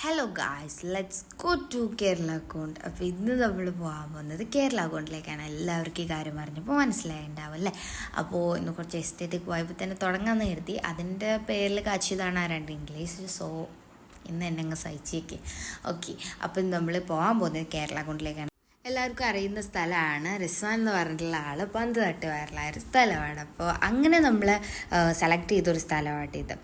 Hello guys, let's go to Kerala account. അപ്പോൾ ഇന്ന് നമ്മൾ പോകാൻ പോകുന്നത് കേരള അക്കൗണ്ടിലേക്കാണ്. എല്ലാവർക്കും ഈ കാര്യം പറഞ്ഞപ്പോൾ മനസ്സിലായിട്ടുണ്ടാവും അല്ലേ. അപ്പോൾ ഇന്ന് കുറച്ച് എസ്റ്റേറ്റിക് പോയപ്പോൾ തന്നെ തുടങ്ങാമെന്ന് കരുതി. അതിൻ്റെ പേരിൽ കാച്ചിയതാണ് ആ രണ്ട് ഇംഗ്ലീഷ്. സോ ഇന്ന് എന്നെ അങ്ങ് സഹിച്ചേക്ക്. ഓക്കെ, അപ്പോൾ ഇന്ന് നമ്മൾ പോകാൻ പോകുന്നത് കേരള അക്കൗണ്ടിലേക്കാണ്. എല്ലാവർക്കും അറിയുന്ന സ്ഥലമാണ്. റിസ്വാൻ എന്ന് പറഞ്ഞിട്ടുള്ള ആൾ പന്ത് തട്ട് വയറലായ ഒരു സ്ഥലമാണ്. അപ്പോൾ അങ്ങനെ നമ്മൾ സെലക്ട് ചെയ്തൊരു സ്ഥലമായിട്ട് ഇത്.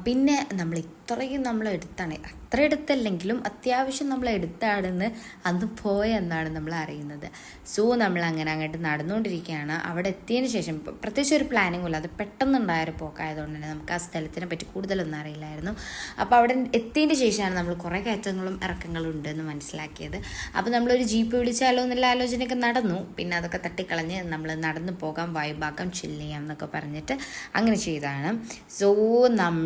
പിന്നെ നമ്മൾ ഇത്രയും നമ്മൾ എടുത്താണ്, അത്ര എടുത്തല്ലെങ്കിലും അത്യാവശ്യം നമ്മൾ എടുത്താണെന്ന് അന്ന് പോയെന്നാണ് നമ്മൾ അറിയുന്നത്. സോ നമ്മൾ അങ്ങനെ അങ്ങോട്ട് നടന്നുകൊണ്ടിരിക്കുകയാണ്. അവിടെ എത്തിയതിന് ശേഷം പ്രത്യേകിച്ച് ഒരു പ്ലാനിങ്ങും ഇല്ല, അത് പെട്ടെന്നുണ്ടായൊരു പോക്കായതുകൊണ്ട് തന്നെ നമുക്ക് ആ സ്ഥലത്തിനെ പറ്റി കൂടുതലൊന്നും അറിയില്ലായിരുന്നു. അപ്പോൾ അവിടെ എത്തിയതിന് ശേഷമാണ് നമ്മൾ കുറേ കയറ്റങ്ങളും ഇറക്കങ്ങളും ഉണ്ടെന്ന് മനസ്സിലാക്കിയത്. അപ്പോൾ നമ്മളൊരു ജീപ്പ് വിളിച്ചാലോ എന്നുള്ള ആലോചനയൊക്കെ നടന്നു. പിന്നെ അതൊക്കെ തട്ടിക്കളഞ്ഞ് നമ്മൾ നടന്നു പോകാം, വൈബാക്കാം, ചില്ല് ചെയ്യാം എന്നൊക്കെ പറഞ്ഞിട്ട് അങ്ങനെ ചെയ്തതാണ്. സോ നമ്മൾ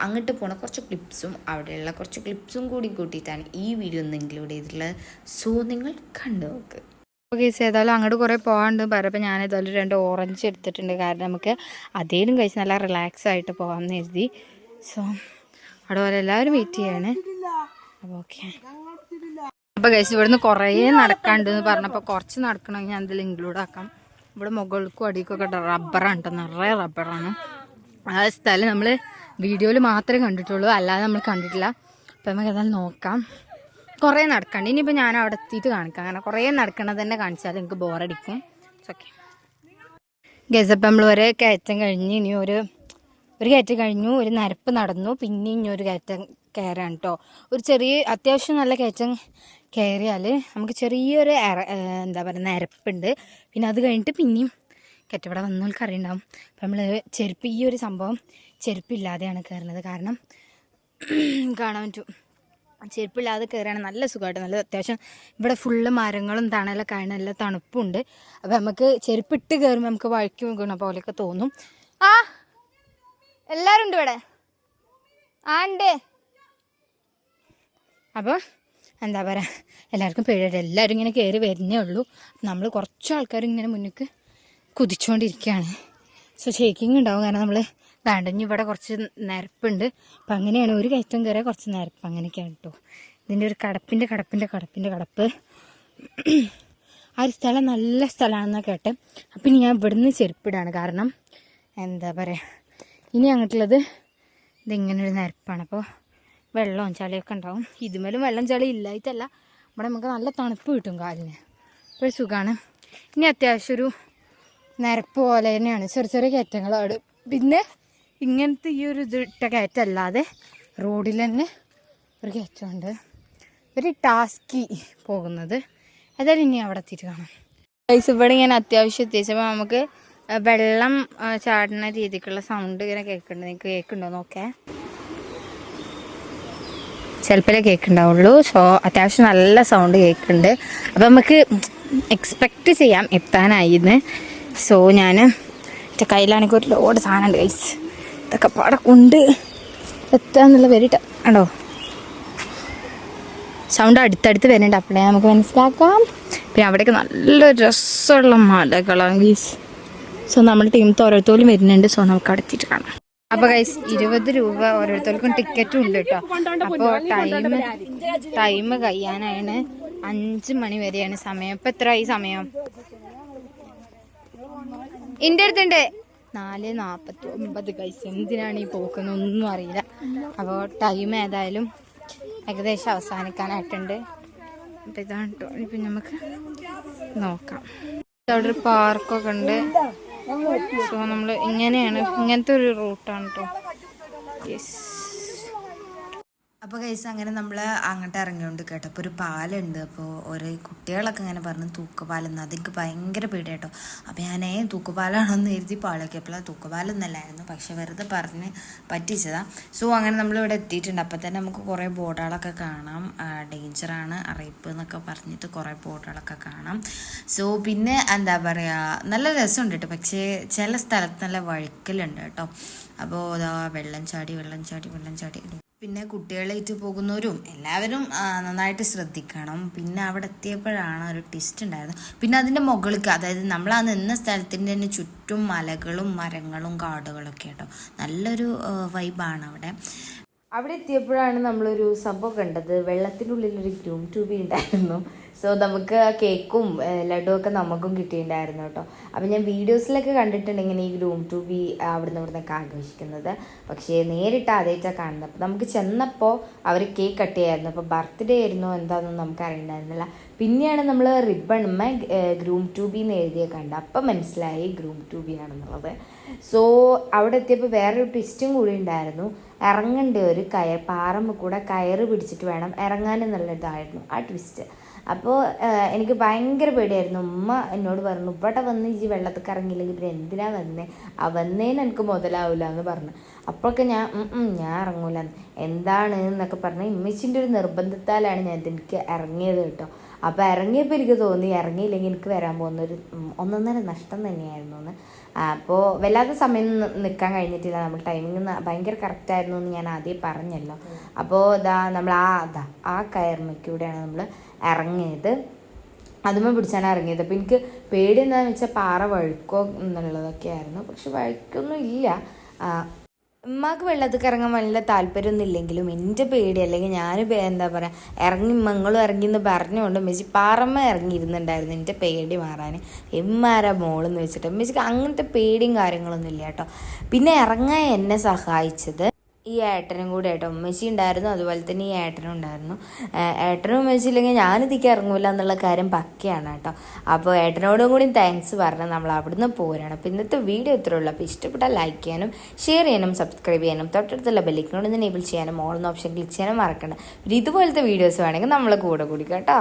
അങ്ങോട്ട് പോണ കുറച്ച് ക്ലിപ്സും അവിടെയുള്ള കുറച്ച് ക്ലിപ്സും കൂടി കൂട്ടിയിട്ടാണ് ഈ വീഡിയോ ഒന്ന് ഇൻക്ലൂഡ് ചെയ്തിട്ടുള്ളത്. സോ നിങ്ങൾ കണ്ടു നോക്ക്. ഓക്കെ, ഏതായാലും അങ്ങോട്ട് കുറേ പോകാണ്ട് പറയുമ്പോൾ ഞാൻ ഏതായാലും 2 ഓറഞ്ച് എടുത്തിട്ടുണ്ട്. കാരണം നമുക്ക് അതേലും കഴിച്ച് നല്ല റിലാക്സ് ആയിട്ട് പോകാമെന്ന് കരുതി. സോ അവിടെ പോലെ എല്ലാവരും വെയിറ്റ് ചെയ്യാണ്. അപ്പോൾ ഓക്കെ, അപ്പോൾ കഴിച്ച് ഇവിടുന്ന് കുറേ നടക്കാണ്ടെന്ന് പറഞ്ഞപ്പോൾ കുറച്ച് നടക്കണമെങ്കിൽ ഞാൻ ഇതിൽ ഇൻക്ലൂഡ് ആക്കാം. ഇവിടെ മുകൾക്കും അടിക്കൊക്കെ റബ്ബറാണ് കേട്ടോ, നിറയെ റബ്ബറാണ്. ആ സ്ഥലം നമ്മൾ വീഡിയോയിൽ മാത്രമേ കണ്ടിട്ടുള്ളൂ, അല്ലാതെ നമ്മൾ കണ്ടിട്ടില്ല. അപ്പം നമുക്ക് ഏതായാലും നോക്കാം. കുറേ നടക്കണ്ട. ഇനിയിപ്പോൾ ഞാൻ അവിടെ എത്തിയിട്ട് കാണിക്കാം. അങ്ങനെ കുറേ നടക്കണത് തന്നെ കാണിച്ചാൽ എനിക്ക് ബോറടിക്കും. ഓക്കെ ഗസപ്പം നമ്മൾ ഒരേ കയറ്റം കഴിഞ്ഞ് ഇനി ഒരു കയറ്റം കഴിഞ്ഞു, ഒരു നിരപ്പ് നടന്നു, പിന്നെ ഇനി ഒരു കയറ്റം കയറാണ് കേട്ടോ. ഒരു ചെറിയ അത്യാവശ്യം നല്ല കയറ്റം കയറിയാൽ നമുക്ക് ചെറിയൊരു എന്താ പറയുക നിരപ്പുണ്ട്. പിന്നെ അത് കഴിഞ്ഞിട്ട് പിന്നെയും കയറ്റം. ഇവിടെ വന്നവർക്ക് അറിയുണ്ടാവും. അപ്പം നമ്മൾ ചെരുപ്പ്, ഈ ഒരു സംഭവം ചെരുപ്പില്ലാതെയാണ് കയറുന്നത്. കാരണം കാണാൻ പറ്റും, ചെരുപ്പില്ലാതെ കയറുകയാണ് നല്ല സുഖമായിട്ട്. നല്ല അത്യാവശ്യം ഇവിടെ ഫുള്ള് മരങ്ങളും തണലൊക്കെ ആണ്, നല്ല തണുപ്പുണ്ട്. അപ്പം നമുക്ക് ചെരുപ്പിട്ട് കയറുമ്പോൾ നമുക്ക് വഴുക്കി വീണ പോലെയൊക്കെ തോന്നും. ആ എല്ലാവരും ഉണ്ട് ഇവിടെ, ആ ഉണ്ട്. അപ്പോൾ എന്താ പറയുക, എല്ലാവർക്കും പേടിയായിട്ട് എല്ലാവരും ഇങ്ങനെ കയറി വരുന്നേ ഉള്ളൂ. നമ്മൾ കുറച്ച് ആൾക്കാർ ഇങ്ങനെ മുന്നിലേക്ക് കുതിച്ചുകൊണ്ടിരിക്കുകയാണ്. സോ ഷേക്കിങ് ഉണ്ടാവും, കാരണം നമ്മൾ ദാണ്ടഞ്ഞ് ഇവിടെ കുറച്ച് നിരപ്പുണ്ട്. അപ്പം അങ്ങനെയാണ് ഒരു കയറ്റം കയറിയാൽ കുറച്ച് നിരപ്പ്, അങ്ങനെയൊക്കെയാണ് കേട്ടോ. ഇതിൻ്റെ ഒരു കടപ്പ്. ആ ഒരു സ്ഥലം നല്ല സ്ഥലമാണെന്നാണ് കേട്ടെ. അപ്പം ഇനി ഞാൻ ഇവിടുന്ന് ചെരുപ്പിടാണ്. കാരണം എന്താ പറയുക, ഇനി അങ്ങോട്ടുള്ളത് ഇതിങ്ങനൊരു നിരപ്പാണ്. അപ്പോൾ വെള്ളവും ചളിയൊക്കെ ഉണ്ടാവും. ഇതുമേലും വെള്ളം ചളി ഇല്ലായിട്ടല്ല, ഇവിടെ നമുക്ക് നല്ല തണുപ്പ് കിട്ടും കാലിന്. അപ്പോൾ സുഖമാണ്. ഇനി അത്യാവശ്യം ഒരു നിരപ്പ് പോലെ തന്നെയാണ്, ചെറിയ ചെറിയ കയറ്റങ്ങളാണ്. പിന്നെ ഇങ്ങനത്തെ ഈ ഒരു ഇതിട്ട കയറ്റമല്ലാതെ റോഡിൽ തന്നെ ഒരു കയറ്റമുണ്ട്, ഒരു ടാസ്കി പോകുന്നത്. അതായത് ഇനി അവിടെ എത്തിയിട്ട് കാണാം. പൈസ ഇവിടെ ഇങ്ങനെ അത്യാവശ്യം എത്തിച്ചപ്പോൾ നമുക്ക് വെള്ളം ചാടുന്ന രീതിക്കുള്ള സൗണ്ട് ഇങ്ങനെ കേൾക്കുന്നുണ്ട്. നിങ്ങൾക്ക് കേൾക്കുന്നുണ്ടോ നോക്കേ, ചിലപ്പോഴേ കേൾക്കുന്നുണ്ടാവുള്ളൂ. സോ അത്യാവശ്യം നല്ല സൗണ്ട് കേൾക്കുന്നുണ്ട്. അപ്പം നമുക്ക് എക്സ്പെക്റ്റ് ചെയ്യാം എത്താനായിന്ന്. സോ ഞാൻ എൻ്റെ കയ്യിലാണെങ്കിൽ ഒരു ലോഡ് സാധനമുണ്ട് ഗൈസ്, ഇതൊക്കെ പാടെ കൊണ്ട് എത്താന്നുള്ള വരിട്ട ആണോ. സൗണ്ട് അടുത്തടുത്ത് വരുന്നുണ്ട്, അപ്പോഴേ നമുക്ക് മനസ്സിലാക്കാം. പിന്നെ അവിടെയൊക്കെ നല്ല രസമുള്ള മലകളാണ് ഗൈസ്. സോ നമ്മുടെ ടീമത്തെ ഓരോരുത്തരും വരുന്നുണ്ട്. സോ നമുക്ക് അടുത്തിട്ട് കാണാം. അപ്പോൾ ഗൈസ് 20 രൂപ ഓരോരുത്തർക്കും ടിക്കറ്റും ഉണ്ട് കേട്ടോ. അപ്പോൾ ടൈം കഴിയാനാണ്, 5 മണി വരെയാണ് സമയം. ഇപ്പം എത്രയായി സമയം? എൻ്റെ അടുത്തുണ്ട് 4:49 ഗൈസ്. എന്തിനാണ് ഈ പോക്കുന്നത് ഒന്നും അറിയില്ല. അപ്പോൾ ടൈം ഏതായാലും ഏകദേശം അവസാനിക്കാനായിട്ടുണ്ട്. അപ്പം ഇതാണ് കേട്ടോ. ഇപ്പം നമുക്ക് നോക്കാം. അവിടെ ഒരു പാർക്കൊക്കെ ഉണ്ട്. സോ നമ്മൾ ഇങ്ങനത്തെ ഒരു റൂട്ടാണ് കേട്ടോ. യെസ്. അപ്പോൾ ഗൈസ് അങ്ങനെ നമ്മൾ അങ്ങോട്ട് ഇറങ്ങിയോണ്ട് കേട്ടോ. അപ്പോൾ ഒരു പാലുണ്ട്. അപ്പോൾ ഓരോ കുട്ടികളൊക്കെ ഇങ്ങനെ പറഞ്ഞു തൂക്കുപാലെന്ന്. അതെനിക്ക് ഭയങ്കര പേടിയാട്ടോ. അപ്പോൾ ഞാൻ തൂക്കുപാലാണെന്ന് എഴുതി പാലൊക്കെ അപ്പോൾ തൂക്കുപാലൊന്നല്ലായിരുന്നു, പക്ഷെ വെറുതെ പറഞ്ഞ് പറ്റിച്ചതാണ്. സോ അങ്ങനെ നമ്മളിവിടെ എത്തിയിട്ടുണ്ട്. അപ്പോൾ തന്നെ നമുക്ക് കുറേ ബോർഡുകളൊക്കെ കാണാം. ഡേഞ്ചറാണ്, അറിയിപ്പ് എന്നൊക്കെ പറഞ്ഞിട്ട് കുറേ ബോർഡുകളൊക്കെ കാണാം. സോ പിന്നെ എന്താ പറയുക, നല്ല രസമുണ്ട് കേട്ടോ. പക്ഷേ ചില സ്ഥലത്ത് നല്ല വഴുക്കലുണ്ട് കേട്ടോ. അപ്പോൾ അതാ വെള്ളം ചാടി. പിന്നെ കുട്ടികളായിട്ട് പോകുന്നവരും എല്ലാവരും നന്നായിട്ട് ശ്രദ്ധിക്കണം. പിന്നെ അവിടെ എത്തിയപ്പോഴാണ് ഒരു ട്വിസ്റ്റ് ഉണ്ടായത്. പിന്നെ അതിൻ്റെ മുകൾക്ക്, അതായത് നമ്മൾ ആ നിന്ന സ്ഥലത്തിൻ്റെ തന്നെ ചുറ്റും മലകളും മരങ്ങളും കാടുകളൊക്കെ കേട്ടോ. നല്ലൊരു വൈബാണ് അവിടെ. അവിടെ എത്തിയപ്പോഴാണ് നമ്മളൊരു സംഭവം കണ്ടത്. വെള്ളത്തിനുള്ളിലൊരു ഗ്രൂം ട്യൂബി ഉണ്ടായിരുന്നു. സോ നമുക്ക് കേക്കും ലഡുവും ഒക്കെ നമുക്കും കിട്ടിയിട്ടുണ്ടായിരുന്നു കേട്ടോ. അപ്പം ഞാൻ വീഡിയോസിലൊക്കെ കണ്ടിട്ടുണ്ട് ഇങ്ങനെ ഈ ഗ്രൂം ട്യൂബി ഇവിടുന്നൊക്കെ ആഘോഷിക്കുന്നത്. പക്ഷേ നേരിട്ട് ആദ്യമായിട്ടാണ് കാണുന്നത്. അപ്പം നമുക്ക് ചെന്നപ്പോൾ അവർ കേക്ക് കട്ട് ചെയ്യായിരുന്നു. അപ്പോൾ ബർത്ത്ഡേ ആയിരുന്നോ എന്താണെന്നൊന്നും നമുക്ക് അറിയണ്ടായിരുന്നില്ല. പിന്നെയാണ് നമ്മൾ റിബൺമേ ഗ്രൂം ട്യൂബി എന്ന് എഴുതിയ കണ്ടത്. അപ്പം മനസ്സിലായി ഗ്രൂം ട്യൂബി ആണെന്നുള്ളത്. സോ അവിടെ എത്തിയപ്പോൾ വേറൊരു ട്വിസ്റ്റും കൂടി ഉണ്ടായിരുന്നു. ഇറങ്ങേണ്ട ഒരു പാറമ്മ കൂടെ കയറ് പിടിച്ചിട്ട് വേണം ഇറങ്ങാൻ എന്നുള്ളതായിരുന്നു ആ ട്വിസ്റ്റ്. അപ്പോൾ എനിക്ക് ഭയങ്കര പേടിയായിരുന്നു. ഉമ്മ എന്നോട് പറഞ്ഞു, ഇവിടെ വന്ന് ഈ വെള്ളത്തിൽ ഇറങ്ങിയില്ലെങ്കിൽ പിന്നെ എന്തിനാ വന്നേ, വന്നേന്ന് എനിക്ക് മുതലാവില്ല എന്ന് പറഞ്ഞു. അപ്പോഴൊക്കെ ഞാൻ ഇറങ്ങൂല എന്താണ് എന്നൊക്കെ പറഞ്ഞ് ഇമ്മച്ചിൻ്റെ ഒരു നിർബന്ധത്താലാണ് ഞാൻ എനിക്ക് ഇറങ്ങിയത് കേട്ടോ. അപ്പോൾ ഇറങ്ങിയപ്പോൾ എനിക്ക് തോന്നി ഇറങ്ങിയില്ലെങ്കിൽ എനിക്ക് വരാൻ പോകുന്നൊരു ഒന്നൊന്നര നഷ്ടം തന്നെയായിരുന്നു എന്ന്. അപ്പോൾ വല്ലാത്ത സമയം നിൽക്കാൻ കഴിഞ്ഞിട്ടില്ല. നമ്മൾ ടൈമിങ് ഭയങ്കര കറക്റ്റായിരുന്നു എന്ന് ഞാൻ ആദ്യം പറഞ്ഞല്ലോ. അപ്പോൾ നമ്മൾ ആ കയർമയ്ക്കൂടെയാണ് നമ്മൾ ഇറങ്ങിയത്. അതുമ്മ പിടിച്ചാണ് ഇറങ്ങിയത്. അപ്പോൾ എനിക്ക് പേടി എന്താണെന്ന് വെച്ചാൽ പാറ വഴുക്കോ എന്നുള്ളതൊക്കെ ആയിരുന്നു. പക്ഷെ വഴുക്കൊന്നും ഇല്ല. ഉമ്മാക്ക് വെള്ളത്തിൽ ഇറങ്ങാൻ നല്ല താല്പര്യമൊന്നും ഇല്ലെങ്കിലും എൻ്റെ പേടി, അല്ലെങ്കിൽ ഞാൻ എന്താ പറയുക, ഇറങ്ങി മങ്ങളും ഇറങ്ങി എന്ന് പറഞ്ഞുകൊണ്ട് ഉമ്മച്ചി പാറമ്മ ഇറങ്ങിയിരുന്നുണ്ടായിരുന്നു എൻ്റെ പേടി മാറാൻ. എമ്മാരാ മോളെന്ന് വെച്ചിട്ട് ഉമ്മച്ചിക്ക് അങ്ങനത്തെ പേടിയും കാര്യങ്ങളൊന്നും ഇല്ല കേട്ടോ. പിന്നെ ഇറങ്ങാൻ എന്നെ സഹായിച്ചത് ഈ ഏട്ടനും കൂടെ കേട്ടോ. ഉമ്മച്ചി ഉണ്ടായിരുന്നു, അതുപോലെ തന്നെ ഈ ഏട്ടനും ഉണ്ടായിരുന്നു. ഏട്ടനും ഉമ്മച്ചില്ലെങ്കിൽ ഞാനിതിക്ക് ഇറങ്ങൂല എന്നുള്ള കാര്യം പക്കയാണ് കേട്ടോ. അപ്പോൾ ഏട്ടനോടും കൂടി താങ്ക്സ് പറഞ്ഞ് നമ്മൾ അവിടുന്ന് പോരാണ്. അപ്പോൾ ഇന്നത്തെ വീഡിയോ ഇത്രയേ ഉള്ളൂ. അപ്പോൾ ഇഷ്ടപ്പെട്ടാൽ ലൈക്ക് ചെയ്യാനും ഷെയർ ചെയ്യാനും സബ്സ്ക്രൈബ് ചെയ്യാനും തൊട്ടടുത്തുള്ള ബെല്ലിക്കോട് എനേബിൾ ചെയ്യാനും ഓൾ എന്ന ഓപ്ഷൻ ക്ലിക്ക് ചെയ്യാനും മറക്കണ്ട. ഇതുപോലത്തെ വീഡിയോസ് വേണമെങ്കിൽ നമ്മളെ കൂടെ കൂടി കേട്ടോ.